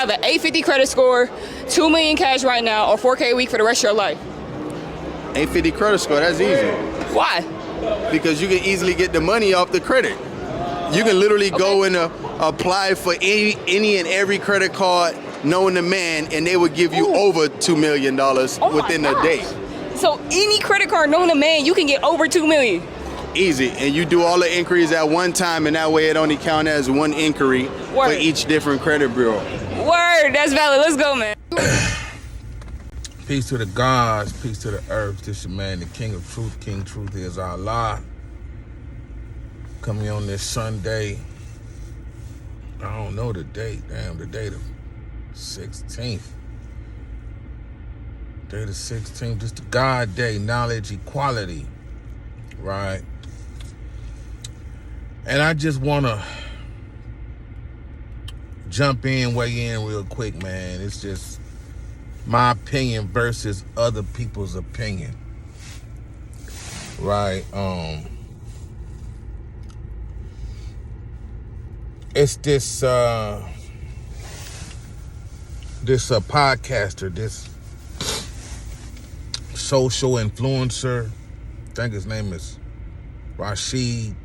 have an 850 credit score, 2 million cash right now, or 4K a week for the rest of your life? 850 credit score, that's easy. Why? Because you can easily get the money off the credit. You can literally go and apply for any and every credit card known to man, and they would give you over $2 million within a day. So any credit card known to man, you can get over 2 million. Easy, and you do all the inquiries at one time, and that way it only counts as one inquiry for each different credit bureau. Word, that's valid. Let's go, man. Peace to the gods, peace to the earth. This your man, the King of Truth. King Truth is Allah. Coming on this Sunday. I don't know the date. Damn, the date of 16th. Day the 16th. Just the God Day, knowledge, equality. Right? And I just want to weigh in real quick, man. It's just my opinion versus other people's opinion. Right? It's this podcaster, this social influencer. I think his name is Rashid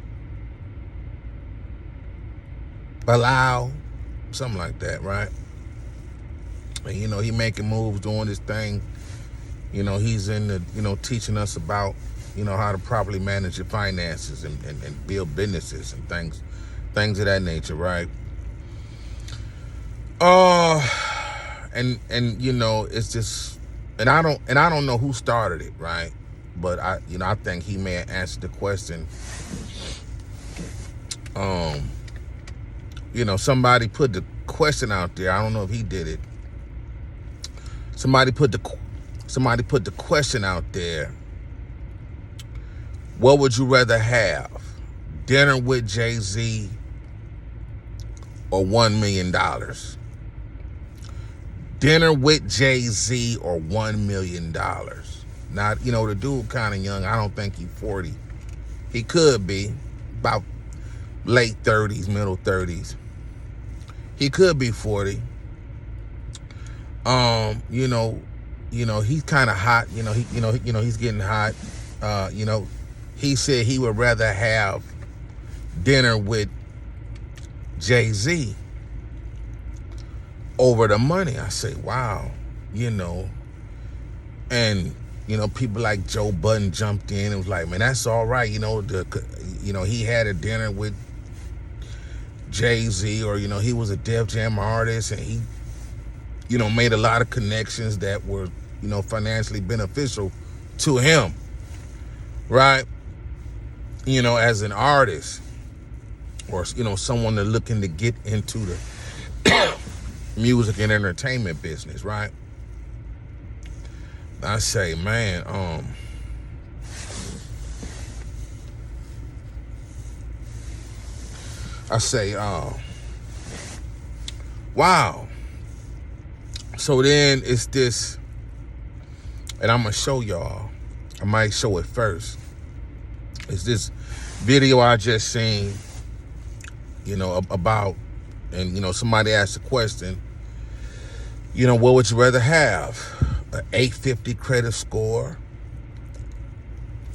Bilal, something like that, right? And, you know, he making moves, doing this thing. You know, he's in the, you know, teaching us about, you know, how to properly manage your finances and build businesses and things of that nature, right? And you know, it's just, and I don't know who started it, right? But I think he may have answered the question. You know, somebody put the question out there. I don't know if he did it. Somebody put the question out there. What would you rather have? Dinner with Jay-Z or $1 million? Dinner with Jay-Z or $1 million? Now, you know, the dude kind of young. I don't think he's 40. He could be about late 30s, middle 30s. He could be 40. You know, he's kind of hot. He's getting hot. You know, he said he would rather have dinner with Jay-Z over the money. I say, wow, you know. And, you know, people like Joe Budden jumped in and was like, man, that's all right. You know, he had a dinner with Jay-Z, or, you know, he was a Def Jam artist, and he, you know, made a lot of connections that were, you know, financially beneficial to him, right? You know, as an artist, or, you know, someone that's looking to get into the music and entertainment business, right? I say, man, wow. So then it's this, and I'm gonna show y'all. I might show it first. It's this video I just seen, you know, about, and, you know, somebody asked the question, you know, what would you rather have? An 850 credit score,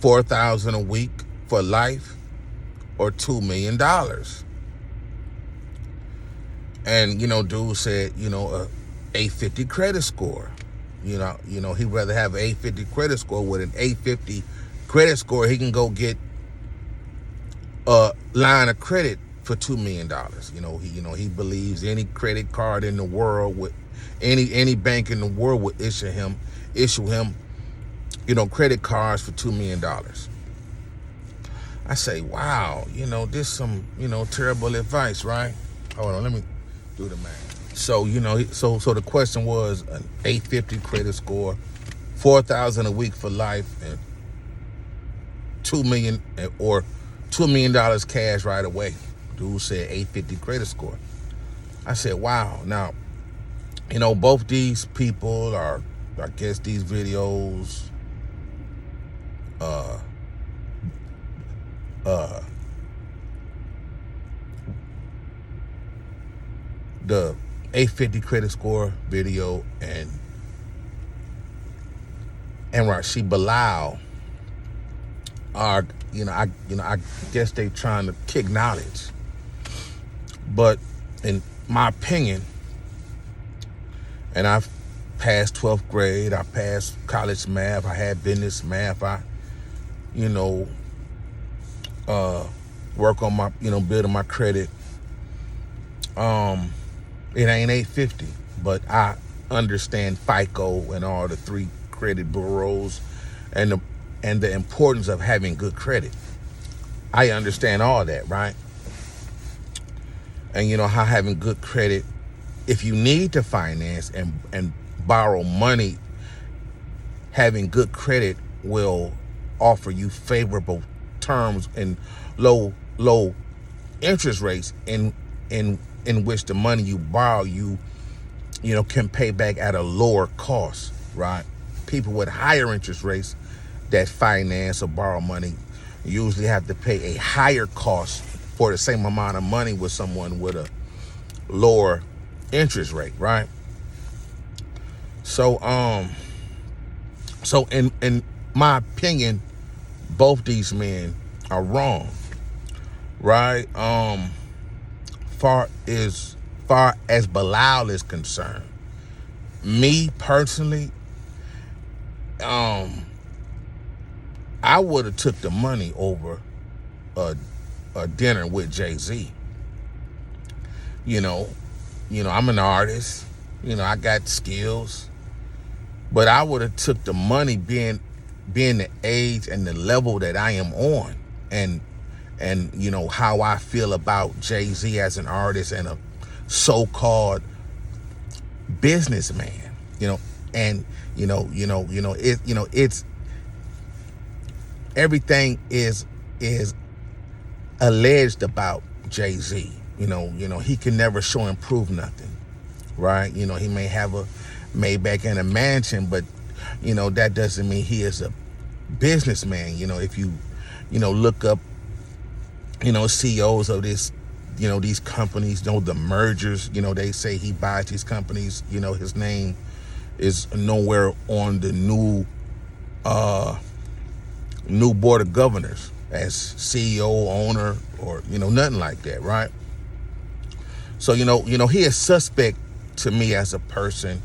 $4,000 a week for life, or $2 million? And, you know, dude said, you know, a 850 credit score. You know, he'd rather have an 850 credit score. With an 850 credit score, he can go get a line of credit for $2 million. He believes any credit card in the world, with any bank in the world would issue him, you know, credit cards for $2 million. I say, wow, you know, this some, you know, terrible advice, right? Hold on, let me do the math. So, you know, so the question was an 850 credit score, $4,000 a week for life, and $2 million or $2 million cash right away. Dude said 850 credit score. I said, wow. Now, you know, both these people are, I guess these videos, the 850 credit score video, and Rasheed Bilal are, I guess they trying to kick knowledge. But in my opinion, and I've passed 12th grade, I passed college math, I had business math, I, work on my, building my credit. It ain't 850, but I understand FICO and all the 3 credit bureaus and the importance of having good credit. I understand all that, right? And how having good credit, if you need to finance and borrow money, having good credit will offer you favorable terms and low interest rates in which the money you borrow you can pay back at a lower cost, right? People with higher interest rates that finance or borrow money usually have to pay a higher cost for the same amount of money with someone with a lower interest rate, right? So in my opinion, both these men are wrong, right? Far as Bilal is concerned, me personally, I would have took the money over a dinner with Jay-Z. I'm an artist. I got skills, but I would have took the money being the age and the level that I am on, and how I feel about Jay-Z as an artist and a so-called businessman. It's everything is alleged about Jay-Z. He can never show and prove nothing, right? He may have a Maybach and a mansion, but that doesn't mean he is a businessman. If you look up CEOs of these companies, the mergers, they say he buys these companies, his name is nowhere on the new board of governors as CEO, owner, or nothing like that, right? So he is suspect to me as a person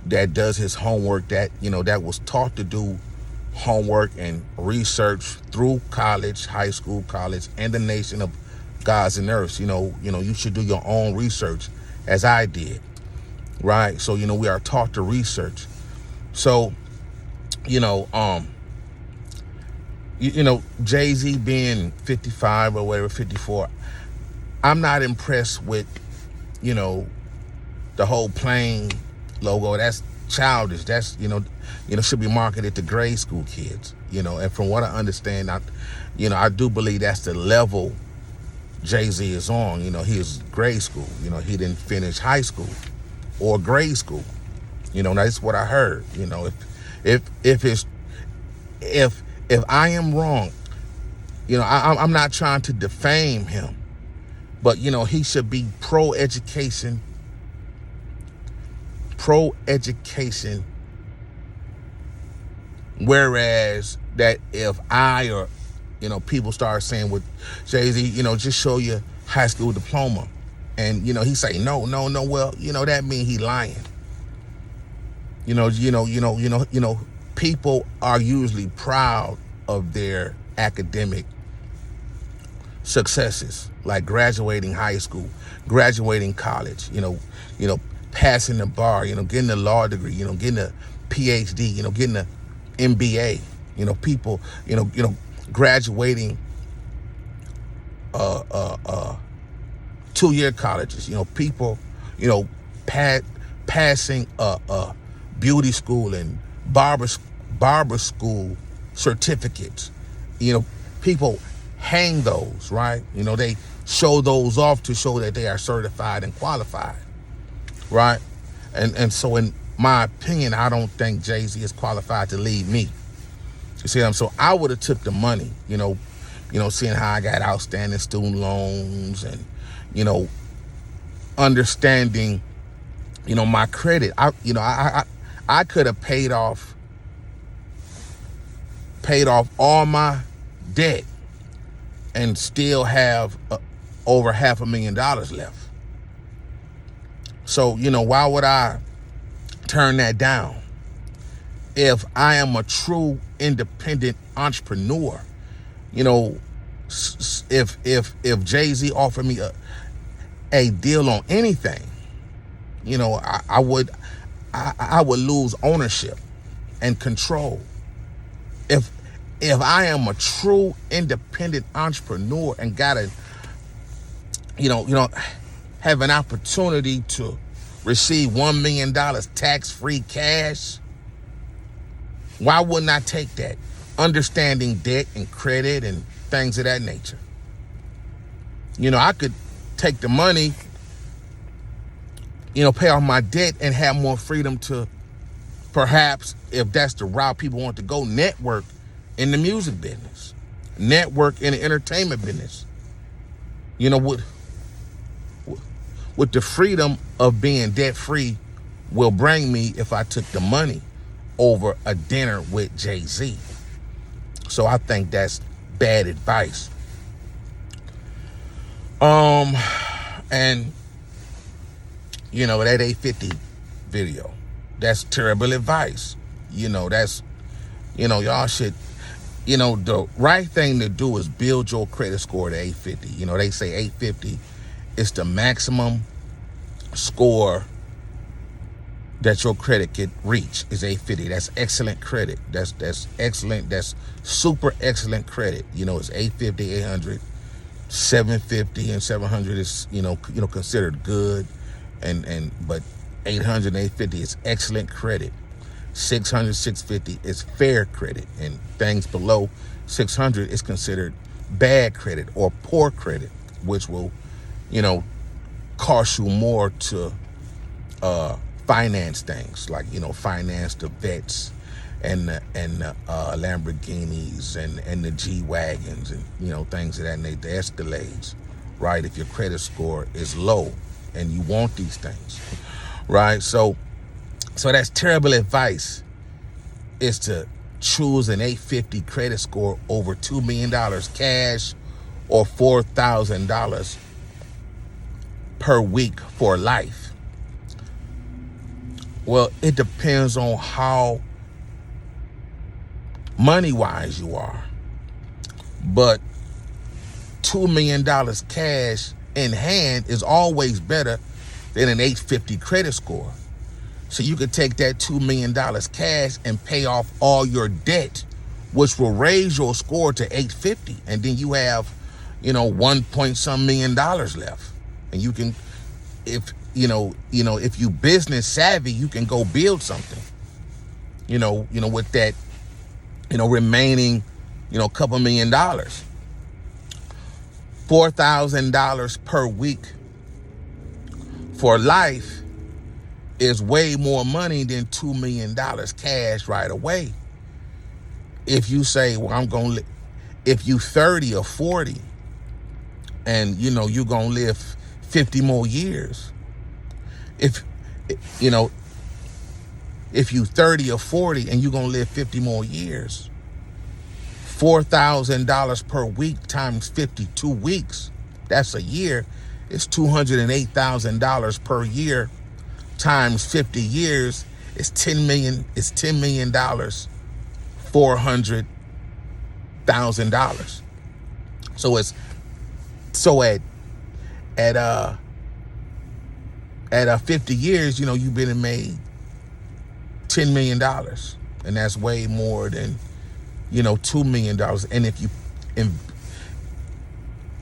that does his homework, that that was taught to do homework and research through college, high school, college, and the nation of gods and earths. You should do your own research, as I did, right? So we are taught to research. So Jay-Z being 55 or whatever, 54, I'm not impressed with the whole plane logo. That's childish. That's should be marketed to grade school kids. And from what I understand, I do believe that's the level Jay-Z is on. He is grade school. He didn't finish high school or grade school. That's what I heard. If I am wrong, I'm not trying to defame him, but he should be pro-education, whereas that if I or people start saying with Jay-Z, just show your high school diploma, and he say no, well, that mean he lying. People are usually proud of their academic successes, like graduating high school, graduating college, passing the bar, getting a law degree, getting a PhD, getting a MBA, people, graduating 2-year colleges, people, passing beauty school and barber school certificates. People hang those, right? They show those off to show that they are certified and qualified, right? And so in my opinion, I don't think Jay-Z is qualified to lead me. You see what I'm saying? So I would have took the money, seeing how I got outstanding student loans and, understanding, my credit. I could have paid off all my debt and still have over $500,000 left. So, why would I turn that down? If I am a true independent entrepreneur, if Jay-Z offered me a deal on anything, I would lose ownership and control. If I am a true independent entrepreneur and got have an opportunity to receive $1 million tax-free cash, why wouldn't I take that? Understanding debt and credit and things of that nature. I could take the money, pay off my debt and have more freedom to perhaps, if that's the route people want to go, network in the music business, network in the entertainment business. With the freedom of being debt-free will bring me if I took the money over a dinner with Jay-Z. So I think that's bad advice. And that 850 video, that's terrible advice. That's, y'all should, the right thing to do is build your credit score to 850. They say 850 is the maximum score that your credit could reach is 850. That's excellent credit. That's excellent. That's super excellent credit. It's 850, 800, 750, and 700 is considered good, but 800 and 850 is excellent credit. 600, 650 is fair credit, and things below 600 is considered bad credit or poor credit, which will, cost you more to finance things like, finance the vets and the Lamborghinis and the G-Wagons and, things of that nature, the Escalades, right? If your credit score is low and you want these things, right? So that's terrible advice, is to choose an 850 credit score over $2 million cash or $4,000 per week for life. Well, it depends on how money-wise you are. But $2 million cash in hand is always better than an 850 credit score. So you could take that $2 million cash and pay off all your debt, which will raise your score to 850. And then you have, $1 million left. And you can, if you business savvy, you can go build something, with that, remaining, couple $1 million. $4,000 per week for life is way more money than $2 million cash right away. If you say, well, if you 30 or 40 and, you're going to live 50 more years. If you 30 or 40 and you're going to live 50 more years, $4,000 per week times 52 weeks, that's a year, it's $208,000 per year times 50 years, it's $10 million, $400,000. So at 50 years, you've been and made $10 million, and that's way more than, $2 million. And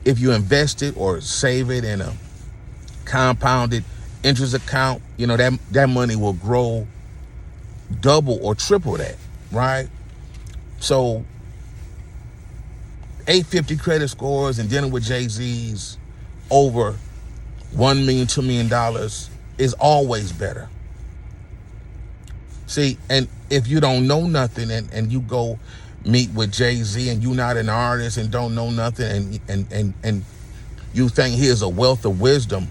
if you invest it or save it in a compounded interest account, that money will grow double or triple that, right? So 850 credit scores and dealing with Jay-Z's over $1 million, $2 million is always better. See, and if you don't know nothing and you go meet with Jay-Z and you're not an artist and don't know nothing and you think he is a wealth of wisdom,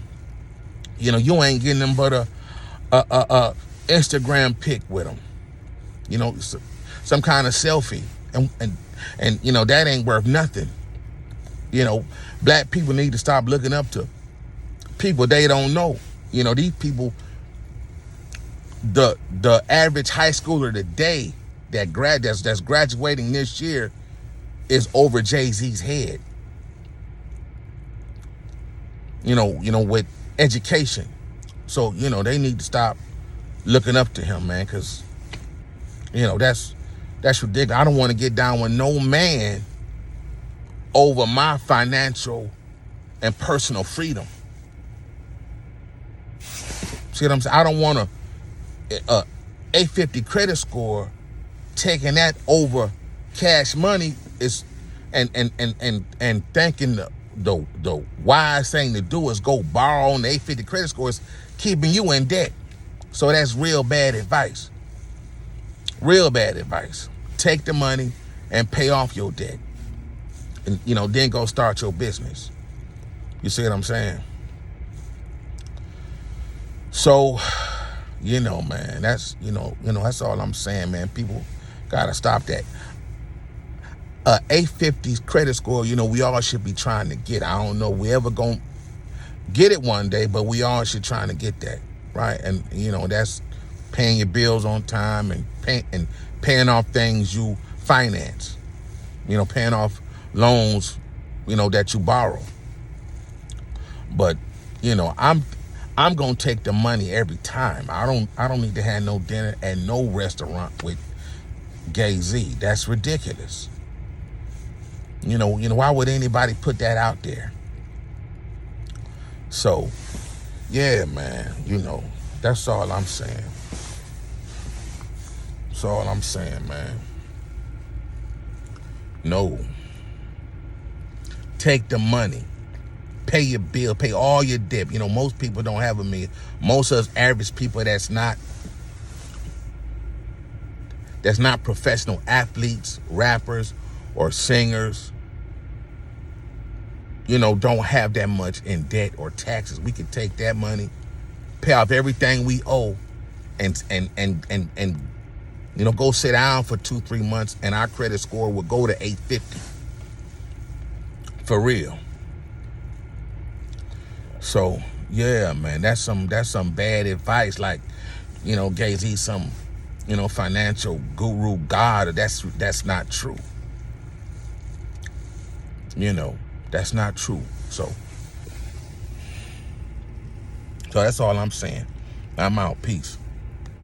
You know, you ain't getting them but a Instagram pic with them. You know, some kind of selfie, and you know that ain't worth nothing. You know, black people need to stop looking up to people they don't know. You know, these people, the average high schooler today that's graduating this year is over Jay-Z's head. You know, with education. So, you know, they need to stop looking up to him, man, because, you know, that's ridiculous. I don't want to get down with no man over my financial and personal freedom. See what I'm saying? I don't want a 850 credit score taking that over cash money is and thinking the wise thing to do is go borrow on the 850 credit scores, keeping you in debt. So that's real bad advice. Real bad advice. Take the money and pay off your debt. And, you know, then go start your business. You see what I'm saying? So, you know, man, that's, you know, that's all I'm saying, man. People gotta stop that. 850 credit score, you know, we all should be trying to get. I don't know we ever gonna get it one day, but we all should trying to get that, right? And, you know, that's paying your bills on time and paying off things you finance. You know, paying off loans, you know, that you borrow. But, you know, I'm gonna take the money every time. I don't need to have no dinner at no restaurant with Jay-Z. That's ridiculous. You know, why would anybody put that out there? So, yeah, man, you know, that's all I'm saying. That's all I'm saying, man. No. Take the money. Pay your bill. Pay all your debt. You know, most people don't have a million. Most of us average people that's not professional athletes, rappers, or singers, you know, don't have that much in debt or taxes. We could take that money, pay off everything we owe, and you know, go sit down for 2-3 months, and our credit score will go to 850. For real. So yeah, man, that's some bad advice. Like, you know, Jay-Z some, you know, financial guru god. That's not true. You know, that's not true. So that's all I'm saying. I'm out. Peace.